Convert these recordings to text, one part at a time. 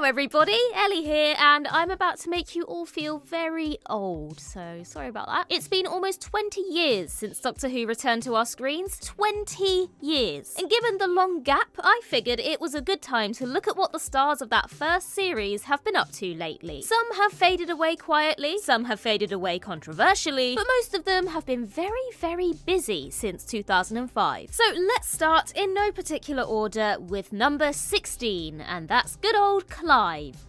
Hello everybody, Ellie here, and I'm about to make you all feel very old, so sorry about that. It's been almost 20 years since Doctor Who returned to our screens. 20 years. And given the long gap, I figured it was a good time to look at what the stars of that first series have been up to lately. Some have faded away quietly, some have faded away controversially, but most of them have been very busy since 2005. So let's start in no particular order with number 16, and that's good old Clive,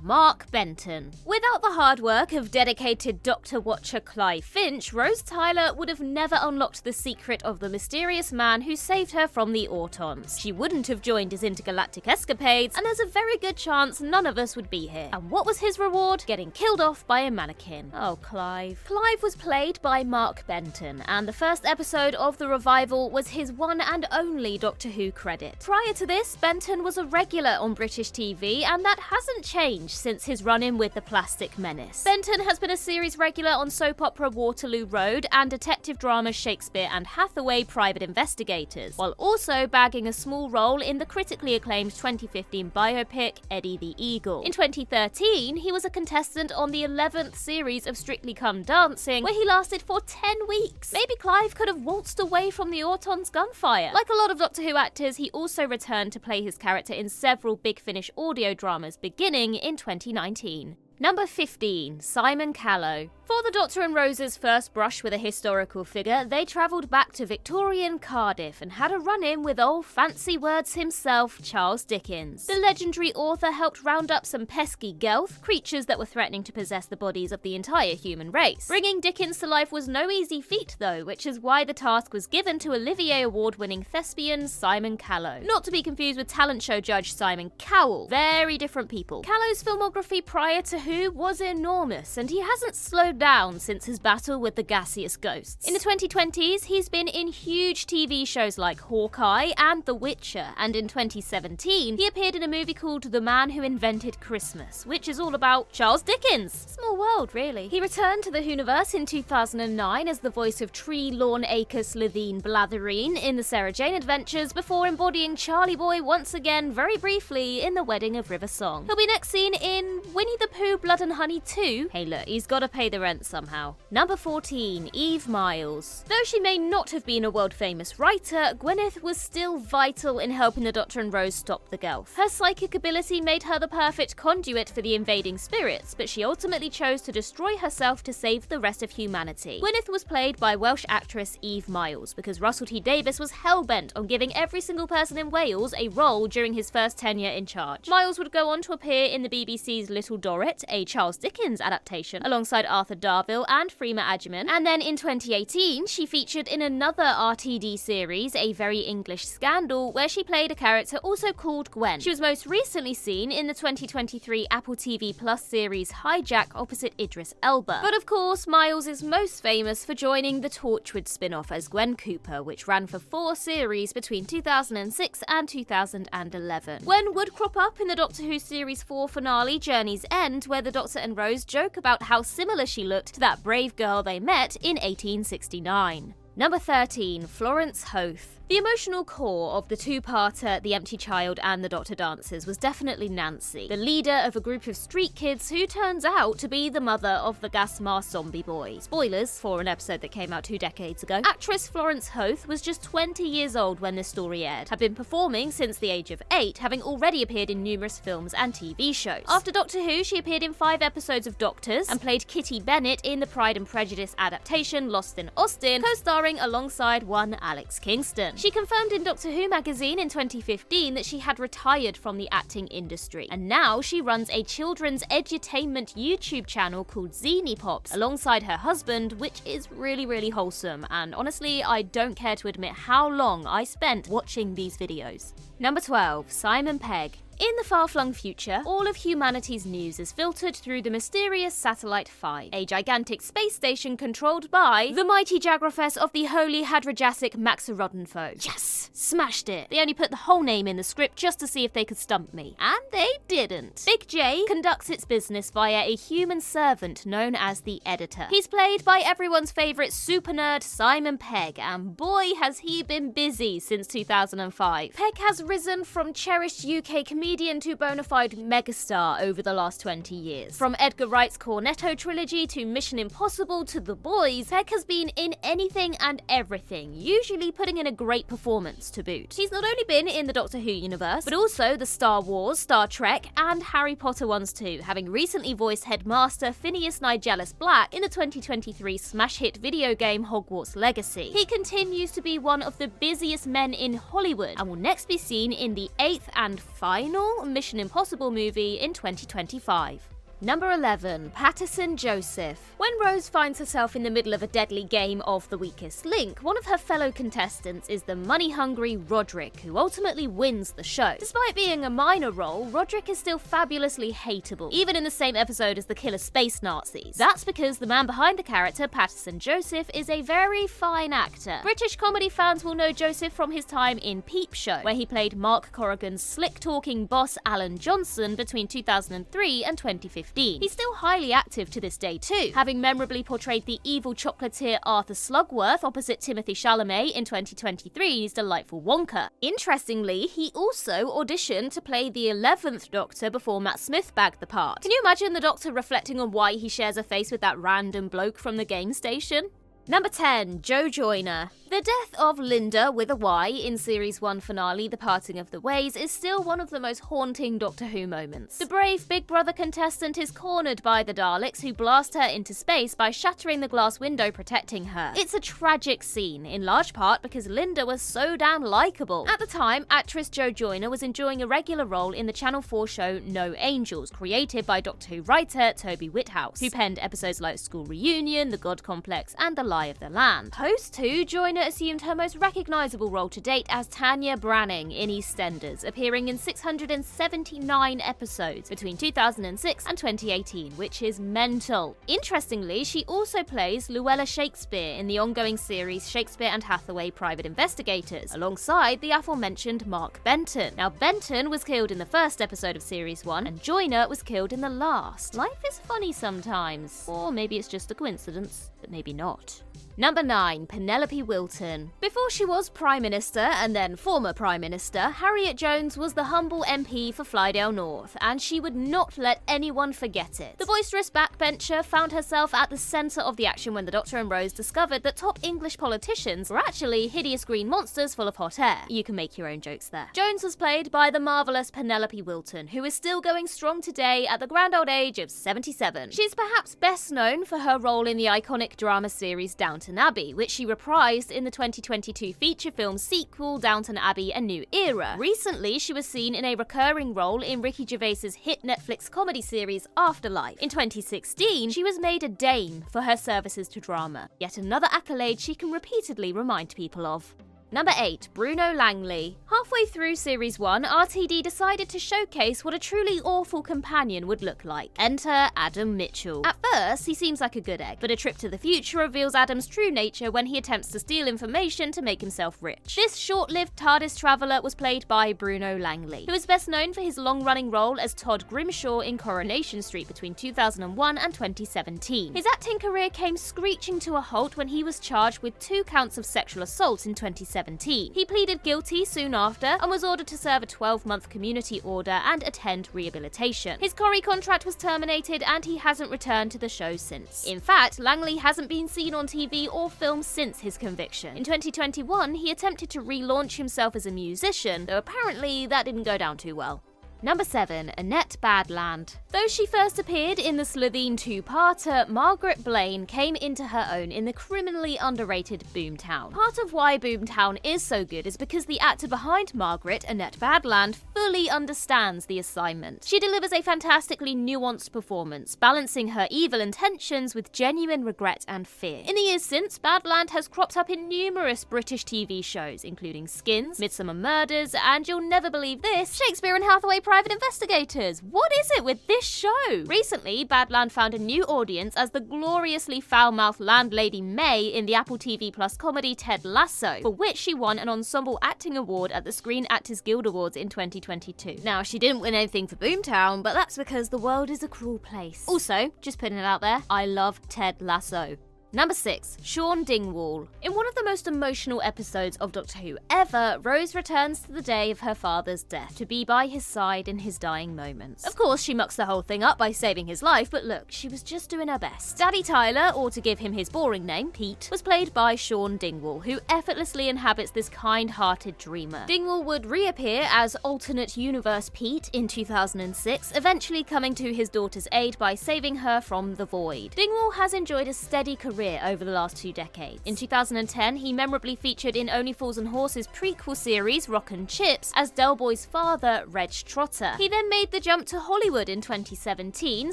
Mark Benton. Without the hard work of dedicated Doctor Watcher Clive Finch, Rose Tyler would have never unlocked the secret of the mysterious man who saved her from the Autons. She wouldn't have joined his intergalactic escapades, and there's a very good chance none of us would be here. And what was his reward? Getting killed off by a mannequin. Oh, Clive. Clive was played by Mark Benton, and the first episode of the revival was his one and only Doctor Who credit. Prior to this, Benton was a regular on British TV, and that hasn't changed since his run-in with the Plastic Menace. Benton has been a series regular on soap opera Waterloo Road and detective drama Shakespeare and Hathaway Private Investigators, while also bagging a small role in the critically acclaimed 2015 biopic Eddie the Eagle. In 2013, he was a contestant on the 11th series of Strictly Come Dancing, where he lasted for 10 weeks. Maybe Clive could have waltzed away from the Autons' gunfire. Like a lot of Doctor Who actors, he also returned to play his character in several Big Finish audio dramas beginning in 2019. Number 15, Simon Callow. For the Doctor and Rose's first brush with a historical figure, they travelled back to Victorian Cardiff and had a run-in with old fancy words himself, Charles Dickens. The legendary author helped round up some pesky Gelth, creatures that were threatening to possess the bodies of the entire human race. Bringing Dickens to life was no easy feat though, which is why the task was given to Olivier Award-winning thespian Simon Callow. Not to be confused with talent show judge Simon Cowell. Very different people. Callow's filmography prior to Who was enormous, and he hasn't slowed down since his battle with the gaseous ghosts. In the 2020s, he's been in huge TV shows like Hawkeye and The Witcher, and in 2017, he appeared in a movie called The Man Who Invented Christmas, which is all about Charles Dickens. Small world, really. He returned to the Whoniverse in 2009 as the voice of Tree Lawn Acre Slitheen Blathereen in the Sarah Jane Adventures, before embodying Charlie Boy once again very briefly in The Wedding of River Song. He'll be next seen in Winnie the Pooh Blood and Honey 2. Hey look, he's gotta pay the rent somehow. Number 14, Eve Miles. Though she may not have been a world-famous writer, Gwyneth was still vital in helping the Doctor and Rose stop the Gelth. Her psychic ability made her the perfect conduit for the invading spirits, but she ultimately chose to destroy herself to save the rest of humanity. Gwyneth was played by Welsh actress Eve Miles, because Russell T Davies was hell-bent on giving every single person in Wales a role during his first tenure in charge. Miles would go on to appear in the BBC's Little Dorrit, a Charles Dickens adaptation, alongside Arthur Darvill and Freema Agyeman, and then in 2018 she featured in another RTD series, A Very English Scandal, where she played a character also called Gwen. She was most recently seen in the 2023 Apple TV Plus series Hijack opposite Idris Elba. But of course, Miles is most famous for joining the Torchwood spin-off as Gwen Cooper, which ran for 4 series between 2006 and 2011. Gwen would crop up in the Doctor Who Series 4 finale Journey's End, where the Doctor and Rose joke about how similar she looked to that brave girl they met in 1869. Number 13, Florence Ho. The emotional core of the two-parter The Empty Child and The Doctor Dancers was definitely Nancy, the leader of a group of street kids who turns out to be the mother of the gas mask zombie boy. Spoilers for an episode that came out 2 decades ago. Actress Florence Ho was just 20 years old when this story aired, had been performing since the age of 8, having already appeared in numerous films and TV shows. After Doctor Who, she appeared in 5 episodes of Doctors and played Kitty Bennett in the Pride and Prejudice adaptation Lost in Austin, co-starring alongside one Alex Kingston. She confirmed in Doctor Who magazine in 2015 that she had retired from the acting industry, and now she runs a children's edutainment YouTube channel called Zini Pops alongside her husband, which is really wholesome, and honestly I don't care to admit how long I spent watching these videos. Number 12, Simon Pegg. In the far-flung future, all of humanity's news is filtered through the mysterious Satellite 5, a gigantic space station controlled by the mighty Jagrafess of the Holy Hadrajasic Maxarodonfo. Yes! Smashed it! They only put the whole name in the script just to see if they could stump me. And they didn't. Big J conducts its business via a human servant known as the Editor. He's played by everyone's favourite super nerd Simon Pegg, and boy has he been busy since 2005. Pegg has risen from cherished UK comedian comedian to bona fide megastar over the last 20 years. From Edgar Wright's Cornetto trilogy to Mission Impossible to The Boys, Pegg has been in anything and everything, usually putting in a great performance to boot. She's not only been in the Doctor Who universe, but also the Star Wars, Star Trek, and Harry Potter ones too, having recently voiced Headmaster Phineas Nigellus Black in the 2023 smash hit video game Hogwarts Legacy. He continues to be one of the busiest men in Hollywood and will next be seen in the 8th and final Mission Impossible movie in 2025. Number 11. Patterson Joseph. When Rose finds herself in the middle of a deadly game of the weakest link, one of her fellow contestants is the money-hungry Roderick, who ultimately wins the show. Despite being a minor role, Roderick is still fabulously hateable, even in the same episode as the killer space Nazis. That's because the man behind the character, Patterson Joseph, is a very fine actor. British comedy fans will know Joseph from his time in Peep Show, where he played Mark Corrigan's slick-talking boss Alan Johnson between 2003 and 2015. He's still highly active to this day too, having memorably portrayed the evil chocolatier Arthur Slugworth opposite Timothée Chalamet in 2023's delightful Wonka. Interestingly, he also auditioned to play the 11th Doctor before Matt Smith bagged the part. Can you imagine the Doctor reflecting on why he shares a face with that random bloke from the game station? Number 10. Joe Joyner. The death of Linda with a Y in Series 1 finale The Parting of the Ways is still one of the most haunting Doctor Who moments. The brave Big Brother contestant is cornered by the Daleks, who blast her into space by shattering the glass window protecting her. It's a tragic scene, in large part because Linda was so damn likeable. At the time, actress Joe Joyner was enjoying a regular role in the Channel 4 show No Angels, created by Doctor Who writer Toby Whithouse, who penned episodes like School Reunion, The God Complex, and The Lie of the Land. Post-2, Joyner assumed her most recognisable role to date as Tanya Branning in EastEnders, appearing in 679 episodes between 2006 and 2018, which is mental. Interestingly, she also plays Luella Shakespeare in the ongoing series Shakespeare and Hathaway Private Investigators, alongside the aforementioned Mark Benton. Now, Benton was killed in the first episode of Series 1, and Joyner was killed in the last. Life is funny sometimes. Or maybe it's just a coincidence, but maybe not. Number 9. Penelope Wilton. Before she was Prime Minister and then former Prime Minister, Harriet Jones was the humble MP for Flydale North, and she would not let anyone forget it. The boisterous backbencher found herself at the centre of the action when the Doctor and Rose discovered that top English politicians were actually hideous green monsters full of hot air. You can make your own jokes there. Jones was played by the marvellous Penelope Wilton, who is still going strong today at the grand old age of 77. She's perhaps best known for her role in the iconic drama series Downton Abbey, which she reprised in the 2022 feature film sequel Downton Abbey: A New Era. Recently, she was seen in a recurring role in Ricky Gervais's hit Netflix comedy series Afterlife. In 2016, she was made a Dane for her services to drama, yet another accolade she can repeatedly remind people of. Number 8. Bruno Langley. Halfway through Series 1, RTD decided to showcase what a truly awful companion would look like. Enter Adam Mitchell. At first, he seems like a good egg, but a trip to the future reveals Adam's true nature when he attempts to steal information to make himself rich. This short-lived TARDIS traveller was played by Bruno Langley, who is best known for his long-running role as Todd Grimshaw in Coronation Street between 2001 and 2017. His acting career came screeching to a halt when he was charged with 2 counts of sexual assault in 2017. He pleaded guilty soon after and was ordered to serve a 12-month community order and attend rehabilitation. His Corrie contract was terminated and he hasn't returned to the show since. In fact, Langley hasn't been seen on TV or film since his conviction. In 2021, he attempted to relaunch himself as a musician, though apparently that didn't go down too well. Number 7. Annette Badland. Though she first appeared in the Slitheen two-parter, Margaret Blaine came into her own in the criminally underrated Boomtown. Part of why Boomtown is so good is because the actor behind Margaret, Annette Badland, fully understands the assignment. She delivers a fantastically nuanced performance, balancing her evil intentions with genuine regret and fear. In the years since, Badland has cropped up in numerous British TV shows, including Skins, Midsummer Murders, and you'll never believe this, Shakespeare and Hathaway Private Investigators. What is it with this show? Recently, Badland found a new audience as the gloriously foul-mouthed landlady May in the Apple TV Plus comedy Ted Lasso, for which she won an Ensemble Acting Award at the Screen Actors Guild Awards in 2022. Now, she didn't win anything for Boomtown, but that's because the world is a cruel place. Also, just putting it out there, I love Ted Lasso. Number 6. Shawn Dingwall. In one of the most emotional episodes of Doctor Who ever, Rose returns to the day of her father's death to be by his side in his dying moments. Of course, she mucks the whole thing up by saving his life, but look, she was just doing her best. Daddy Tyler, or to give him his boring name, Pete, was played by Shawn Dingwall, who effortlessly inhabits this kind-hearted dreamer. Dingwall would reappear as alternate universe Pete in 2006, eventually coming to his daughter's aid by saving her from the void. Dingwall has enjoyed a steady career over the last 2 decades. In 2010, he memorably featured in Only Fools and Horses' prequel series Rock and Chips as Del Boy's father, Reg Trotter. He then made the jump to Hollywood in 2017,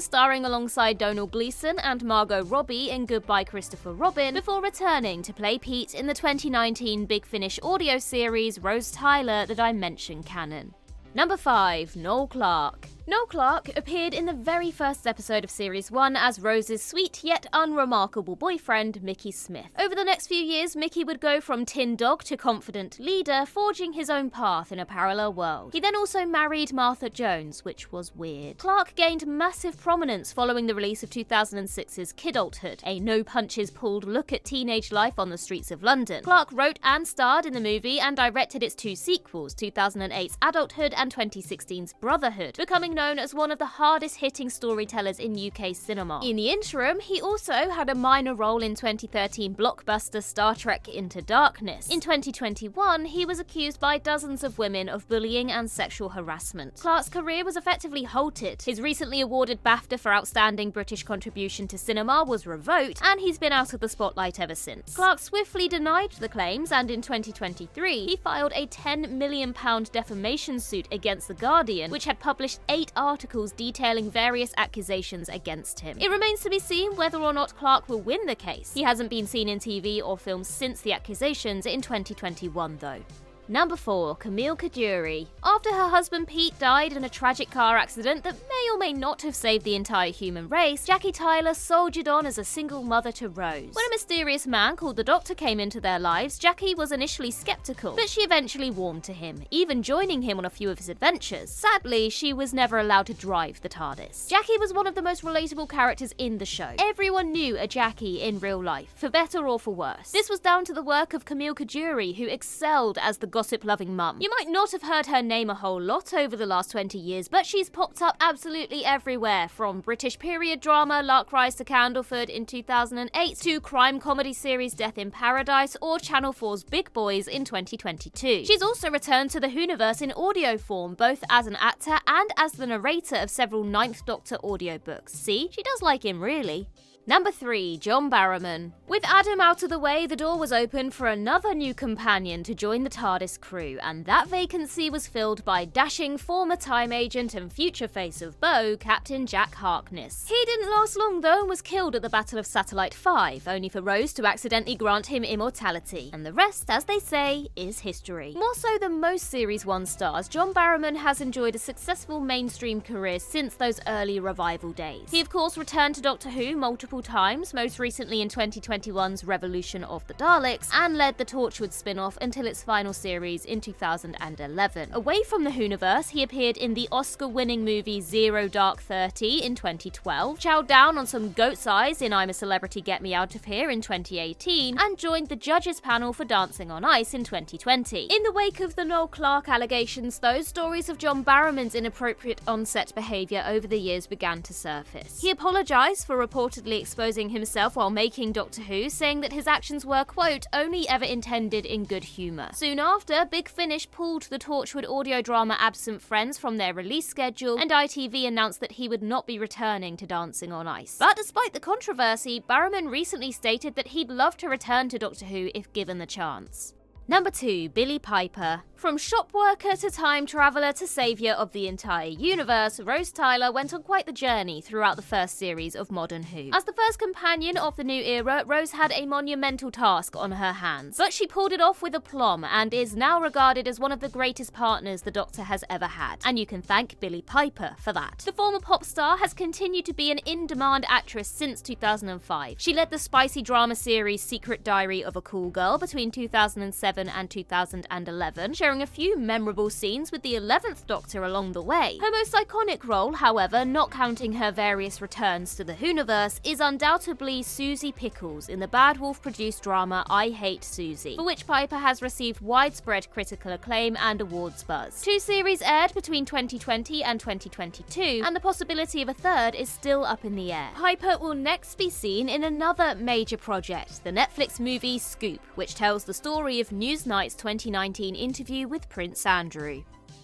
starring alongside Donald Gleason and Margot Robbie in Goodbye Christopher Robin, before returning to play Pete in the 2019 Big Finish audio series Rose Tyler: The Dimension Canon. Number 5. Noel Clarke. Noel Clarke appeared in the very first episode of Series 1 as Rose's sweet yet unremarkable boyfriend, Mickey Smith. Over the next few years, Mickey would go from tin dog to confident leader, forging his own path in a parallel world. He then also married Martha Jones, which was weird. Clarke gained massive prominence following the release of 2006's Kidulthood, a no-punches-pulled look at teenage life on the streets of London. Clarke wrote and starred in the movie and directed its 2 sequels, 2008's Adulthood and 2016's Brotherhood, becoming known as one of the hardest-hitting storytellers in UK cinema. In the interim, he also had a minor role in 2013 blockbuster Star Trek Into Darkness. In 2021, he was accused by dozens of women of bullying and sexual harassment. Clarke's career was effectively halted. His recently awarded BAFTA for Outstanding British Contribution to Cinema was revoked, and he's been out of the spotlight ever since. Clarke swiftly denied the claims, and in 2023, he filed a £10 million defamation suit against The Guardian, which had published 8 articles detailing various accusations against him. It remains to be seen whether or not Clarke will win the case. He hasn't been seen in TV or films since the accusations in 2021 though. Number 4. Camille Caduri. After her husband Pete died in a tragic car accident that may or may not have saved the entire human race, Jackie Tyler soldiered on as a single mother to Rose. When a mysterious man called the Doctor came into their lives, Jackie was initially skeptical, but she eventually warmed to him, even joining him on a few of his adventures. Sadly, she was never allowed to drive the TARDIS. Jackie was one of the most relatable characters in the show. Everyone knew a Jackie in real life, for better or for worse. This was down to the work of Camille Caduri, who excelled as the gossip-loving mum. You might not have heard her name a whole lot over the last 20 years, but she's popped up absolutely everywhere, from British period drama Lark Rise to Candleford in 2008 to crime comedy series Death in Paradise or Channel 4's Big Boys in 2022. She's also returned to the Whoniverse in audio form, both as an actor and as the narrator of several Ninth Doctor audiobooks. See, she does like him really. Number 3. John Barrowman. With Adam out of the way, the door was open for another new companion to join the TARDIS crew, and that vacancy was filled by dashing former time agent and future face of Bow, Captain Jack Harkness. He didn't last long though and was killed at the Battle of Satellite 5, only for Rose to accidentally grant him immortality. And the rest, as they say, is history. More so than most Series 1 stars, John Barrowman has enjoyed a successful mainstream career since those early revival days. He of course returned to Doctor Who multiple times, most recently in 2021's Revolution of the Daleks, and led the Torchwood spin-off until its final series in 2011. Away from the Whoniverse, he appeared in the Oscar-winning movie Zero Dark 30 in 2012, chowed down on some goat's eyes in I'm a Celebrity Get Me Out of Here in 2018, and joined the judges panel for Dancing on Ice in 2020. In the wake of the Noel Clarke allegations, though, stories of John Barrowman's inappropriate on-set behaviour over the years began to surface. He apologised for reportedly exposing himself while making Doctor Who, saying that his actions were, quote, only ever intended in good humour. Soon after, Big Finish pulled the Torchwood audio drama Absent Friends from their release schedule, and ITV announced that he would not be returning to Dancing on Ice. But despite the controversy, Barrowman recently stated that he'd love to return to Doctor Who if given the chance. Number 2. Billie Piper. From shop worker to time traveller to saviour of the entire universe, Rose Tyler went on quite the journey throughout the first series of Modern Who. As the first companion of the new era, Rose had a monumental task on her hands, but she pulled it off with aplomb and is now regarded as one of the greatest partners the Doctor has ever had, and you can thank Billie Piper for that. The former pop star has continued to be an in-demand actress since 2005. She led the spicy drama series Secret Diary of a Cool Girl between 2007 2007 and 2011, sharing a few memorable scenes with the 11th Doctor along the way. Her most iconic role, however, not counting her various returns to the Whoniverse, is undoubtedly Susie Pickles in the Bad Wolf-produced drama I Hate Susie, for which Piper has received widespread critical acclaim and awards buzz. 2 series aired between 2020 and 2022, and the possibility of a third is still up in the air. Piper will next be seen in another major project, the Netflix movie Scoop, which tells the story of Newsnight's 2019 interview with Prince Andrew.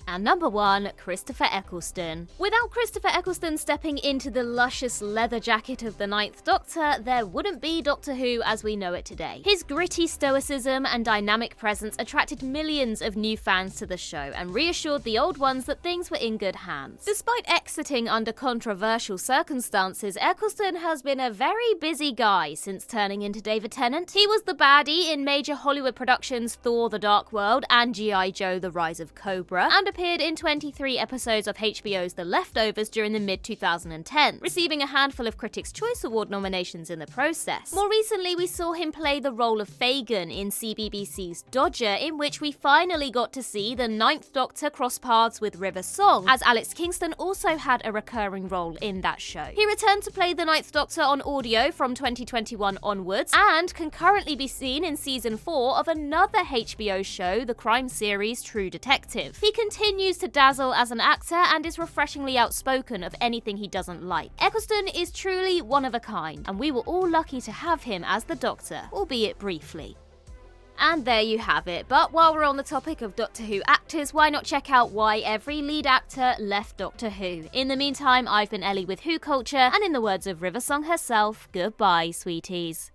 And number 1, Christopher Eccleston. Without Christopher Eccleston stepping into the luscious leather jacket of the 9th Doctor, there wouldn't be Doctor Who as we know it today. His gritty stoicism and dynamic presence attracted millions of new fans to the show and reassured the old ones that things were in good hands. Despite exiting under controversial circumstances, Eccleston has been a very busy guy since turning into David Tennant. He was the baddie in major Hollywood productions Thor: The Dark World and G.I. Joe: The Rise of Cobra, and appeared in 23 episodes of HBO's The Leftovers during the mid-2010s, receiving a handful of Critics' Choice Award nominations in the process. More recently, we saw him play the role of Fagin in CBBC's Dodger, in which we finally got to see the 9th Doctor cross paths with River Song, as Alex Kingston also had a recurring role in that show. He returned to play the 9th Doctor on audio from 2021 onwards, and can currently be seen in Season 4 of another HBO show, the crime series True Detective. He continues to dazzle as an actor and is refreshingly outspoken of anything he doesn't like. Eccleston is truly one of a kind, and we were all lucky to have him as the Doctor, albeit briefly. And there you have it. But while we're on the topic of Doctor Who actors, why not check out why every lead actor left Doctor Who? In the meantime, I've been Ellie with Who Culture, and in the words of River Song herself, goodbye, sweeties.